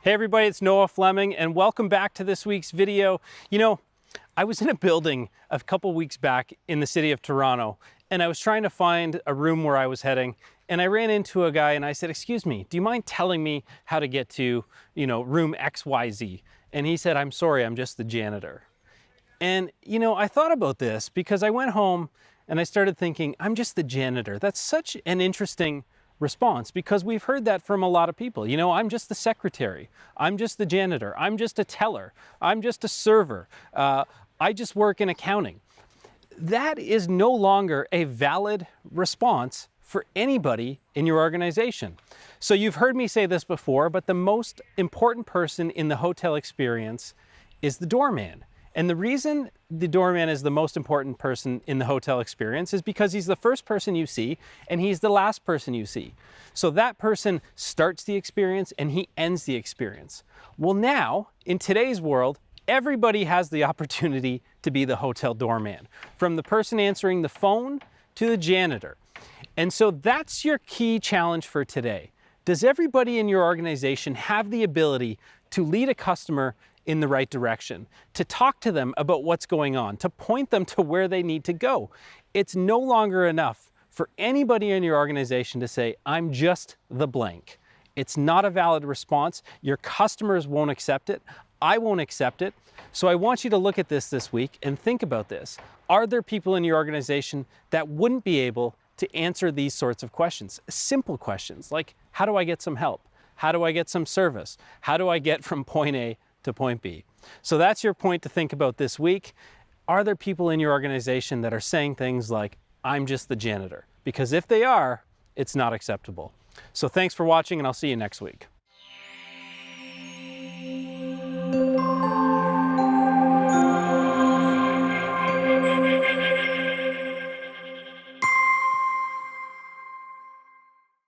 Hey everybody, it's Noah Fleming and welcome back to this week's video. You know, I was in a building a couple weeks back in the city of Toronto and I was trying to find a room where I was heading and I ran into a guy and I said, "Excuse me, do you mind telling me how to get to, room XYZ?" And he said, "I'm sorry, I'm just the janitor." And I thought about this because I went home and I started thinking, I'm just the janitor. That's such an interesting response because we've heard that from a lot of people. I'm just the secretary. I'm just the janitor. I'm just a teller. I'm just a server. I just work in accounting. That is no longer a valid response for anybody in your organization. So you've heard me say this before, but the most important person in the hotel experience is the doorman. And the reason the doorman is the most important person in the hotel experience is because he's the first person you see and he's the last person you see. So that person starts the experience and he ends the experience. Well, now, in today's world, everybody has the opportunity to be the hotel doorman, from the person answering the phone to the janitor. And so that's your key challenge for today. Does everybody in your organization have the ability to lead a customer in the right direction, to talk to them about what's going on, to point them to where they need to go? It's no longer enough for anybody in your organization to say, "I'm just the blank." It's not a valid response. Your customers won't accept it. I won't accept it. So I want you to look at this week and think about this. Are there people in your organization that wouldn't be able to answer these sorts of questions? Simple questions like, how do I get some help? How do I get some service? How do I get from point A to point B? So that's your point to think about this week. Are there people in your organization that are saying things like, "I'm just the janitor"? Because if they are, it's not acceptable. So thanks for watching and I'll see you next week.